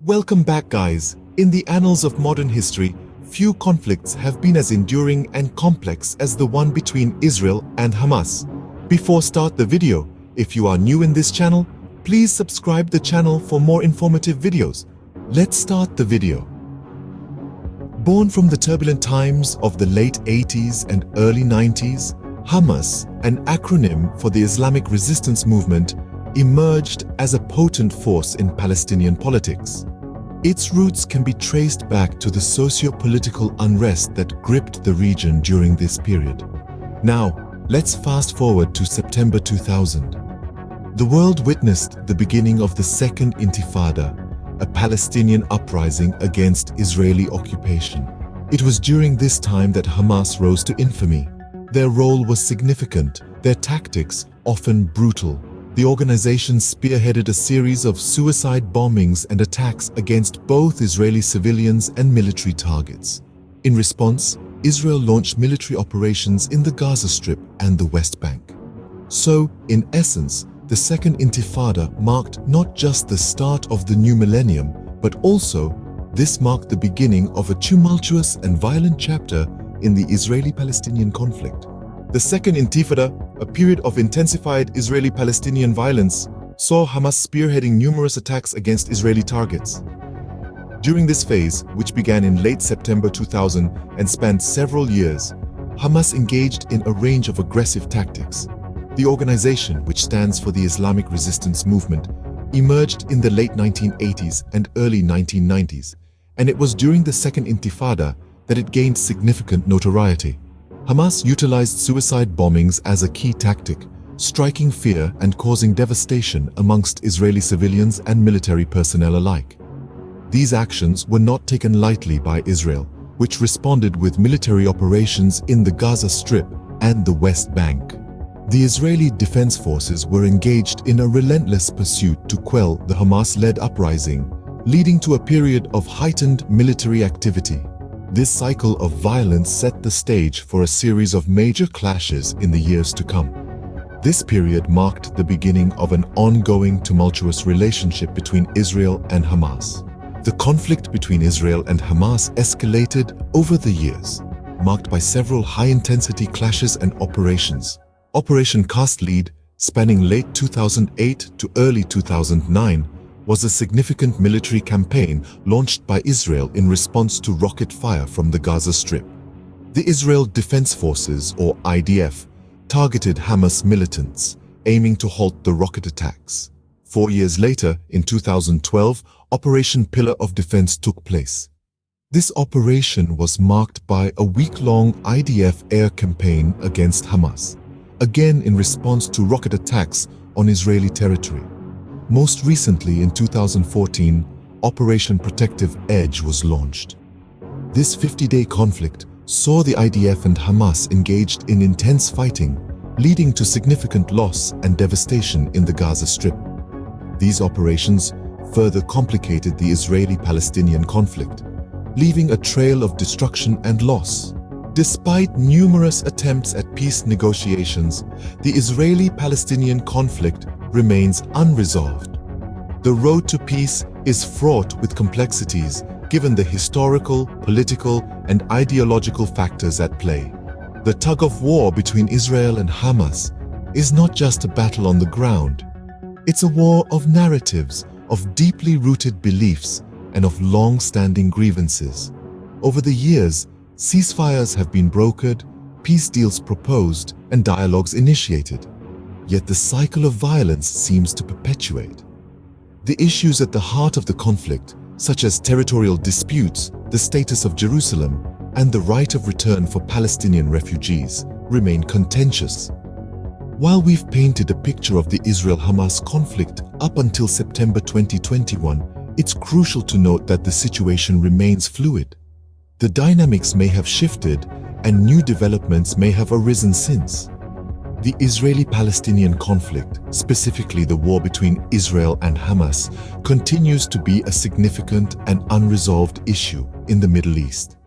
Welcome back, guys. In the annals of modern history, few conflicts have been as enduring and complex as the one between Israel and Hamas. Before start the video, if you are new in this channel, please subscribe the channel for more informative videos. Let's start the video. Born from the turbulent times of the late 80s and early 90s, Hamas, an acronym for the Islamic resistance movement, emerged as a potent force in Palestinian politics. Its roots can be traced back to the socio-political unrest that gripped the region during this period. Now, let's fast forward to September 2000. The world witnessed the beginning of the Second Intifada, a Palestinian uprising against Israeli occupation. It was during this time that Hamas rose to infamy. Their role was significant, their tactics often brutal. The organization spearheaded a series of suicide bombings and attacks against both Israeli civilians and military targets. In response, Israel launched military operations in the Gaza Strip and the West Bank. So, in essence, the Second Intifada marked not just the start of the new millennium, but also this marked the beginning of a tumultuous and violent chapter in the Israeli-Palestinian conflict. The Second Intifada, a period of intensified Israeli-Palestinian violence, saw Hamas spearheading numerous attacks against Israeli targets. During this phase, which began in late September 2000 and spanned several years, Hamas engaged in a range of aggressive tactics. The organization, which stands for the Islamic resistance movement, emerged in the late 1980s and early 1990s, and it was during the Second Intifada that it gained significant notoriety. Hamas utilized suicide bombings as a key tactic, striking fear and causing devastation amongst Israeli civilians and military personnel alike. These actions were not taken lightly by Israel, which responded with military operations in the Gaza Strip and the West Bank. The Israeli Defense Forces were engaged in a relentless pursuit to quell the Hamas-led uprising, leading to a period of heightened military activity. This cycle of violence set the stage for a series of major clashes in the years to come. This period marked the beginning of an ongoing tumultuous relationship between Israel and Hamas. The conflict between Israel and Hamas escalated over the years, marked by several high-intensity clashes and operations. Operation Cast Lead, spanning late 2008 to early 2009, was a significant military campaign launched by Israel in response to rocket fire from the Gaza Strip. The Israel Defense Forces, or IDF, targeted Hamas militants, aiming to halt the rocket attacks. 4 years later, in 2012, Operation Pillar of Defense took place. This operation was marked by a week-long IDF air campaign against Hamas, again in response to rocket attacks on Israeli territory. Most recently, in 2014, Operation Protective Edge was launched. This 50-day conflict saw the IDF and Hamas engaged in intense fighting, leading to significant loss and devastation in the Gaza Strip. These operations further complicated the Israeli-Palestinian conflict, leaving a trail of destruction and loss. Despite numerous attempts at peace negotiations, the Israeli-Palestinian conflict remains unresolved. The road to peace is fraught with complexities given the historical, political, and ideological factors at play. The tug-of-war between Israel and Hamas is not just a battle on the ground. It's a war of narratives, of deeply rooted beliefs, and of long-standing grievances. Over the years, ceasefires have been brokered, peace deals proposed, and dialogues initiated. Yet the cycle of violence seems to perpetuate. The issues at the heart of the conflict, such as territorial disputes, the status of Jerusalem, and the right of return for Palestinian refugees, remain contentious. While we've painted a picture of the Israel-Hamas conflict up until September 2021, it's crucial to note that the situation remains fluid. The dynamics may have shifted, and new developments may have arisen since. The Israeli-Palestinian conflict, specifically the war between Israel and Hamas, continues to be a significant and unresolved issue in the Middle East.